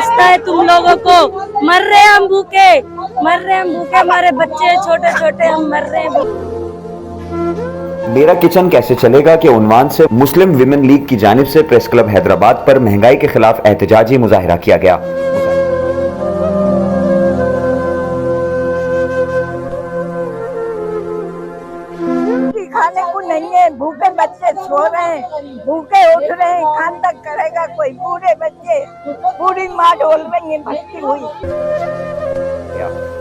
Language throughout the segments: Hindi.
वास्ता है तुम लोगों को, मर रहे हम भूखे, मर रहे हम भूखे, हमारे बच्चे छोटे छोटे हम मर रहे हैं। मेरा किचन कैसे चलेगा के उन्वान से मुस्लिम विमेन लीग की जानिब से प्रेस क्लब हैदराबाद पर महंगाई के खिलाफ एहतजाजी मुजाहिरा किया गया। खाने को नहीं है, भूखे बच्चे सो रहे हैं, भूखे उठ रहे हैं, खान तक करेगा कोई? बूढ़े बच्चे, बूढ़ी माँ ढोल रही है भटकी हुई।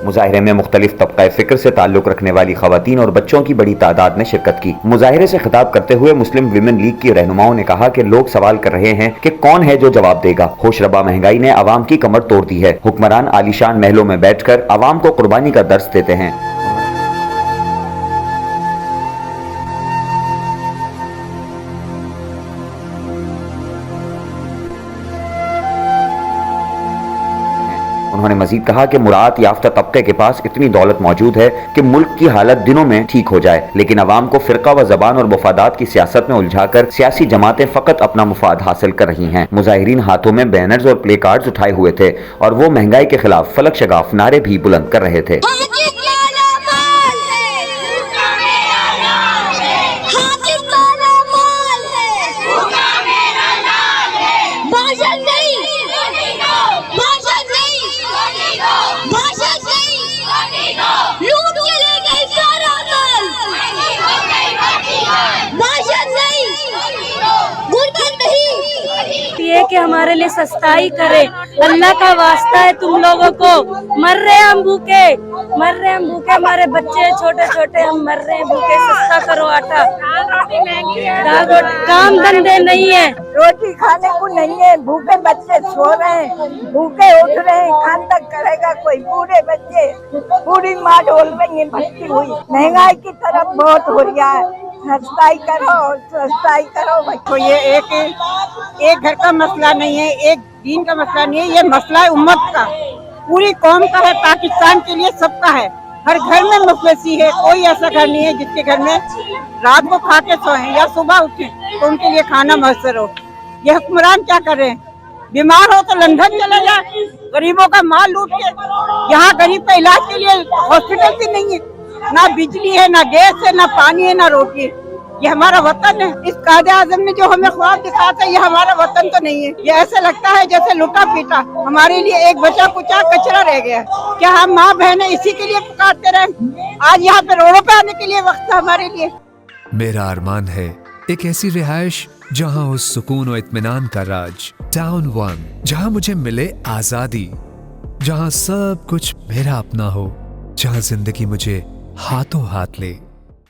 मुजाहिरे में मुख्तलिफ तबका फिक्र से ताल्लुक रखने वाली खवातीन और बच्चों की बड़ी तादाद ने शिरकत की। मुजाहिरे से खिताब करते हुए मुस्लिम विमेन लीग की रहनुमाओं ने कहा कि लोग सवाल कर रहे हैं कि कौन है जो जवाब देगा। होशरबा महंगाई ने अवाम की कमर तोड़ दी है। हुक्मरान आलीशान महलों में बैठकर अवाम को कुर्बानी का दर्स देते हैं। उन्होंने मजीद कहा कि मुराद याफ्ता तबके के पास इतनी दौलत मौजूद है कि मुल्क की हालत दिनों में ठीक हो जाए, लेकिन अवाम को फिरका व जबान और मुफादात की सियासत में उलझाकर सियासी जमातें फकत अपना मुफाद हासिल कर रही हैं। मुजाहिरीन हाथों में बैनर्स और प्ले कार्ड्स उठाए हुए थे और वो महंगाई के खिलाफ फलक शगाफ नारे भी बुलंद कर रहे थे। ये कि हमारे लिए सस्ताई करे, अल्लाह का वास्ता है तुम लोगों को, मर रहे हम भूखे, मर रहे हम भूखे, हमारे बच्चे छोटे छोटे हम मर रहे हैं भूखे। सस्ता करो आटा, दाल रोटी, काम धंधे नहीं है, रोटी खाने को नहीं है, भूखे बच्चे सो रहे हैं, भूखे उठ रहे हैं, खान तक करेगा कोई? बूढ़े बच्चे, बूढ़ी माँ ढोल रही है भटकी हुई। महंगाई की तरफ बहुत हो रहा है, सस्ताई करो, सस्ताई करो बच्चों। ये एक घर का मसला नहीं है, एक दीन का मसला नहीं है, ये मसला है उम्मत का, पूरी कौम का है, पाकिस्तान के लिए सबका है। हर घर में मुफलिसी है, कोई ऐसा घर नहीं है जिसके घर में रात को खा के सोए या सुबह उठे तो उनके लिए खाना मैसर हो। ये हुक्मरान क्या कर रहे हैं? बीमार हो तो लंदन चले जाए, गरीबों का माल लूट के। यहाँ गरीब का इलाज के लिए हॉस्पिटल भी नहीं है, ना बिजली है, ना गैस है, ना पानी है, ना रोटी है। ये हमारा वतन है। इस कायदे आजम ने जो हमें ख्वाब दिखाया था, ये हमारा वतन तो नहीं है। ये ऐसे लगता है जैसे लुटा पीटा हमारे लिए एक बचा कुचा कचरा रह गया। क्या हम माँ बहने इसी के लिए पुकारते रहे? आज यहाँ पे रोडों पे आने के लिए वक्त है हमारे लिए। मेरा अरमान है एक ऐसी रिहाइश जहाँ हो सुकून और इत्मीनान का राज, टाउन 1, जहाँ मुझे मिले आजादी, जहाँ सब कुछ मेरा अपना हो, जहाँ जिंदगी मुझे हाथों हाथ ले।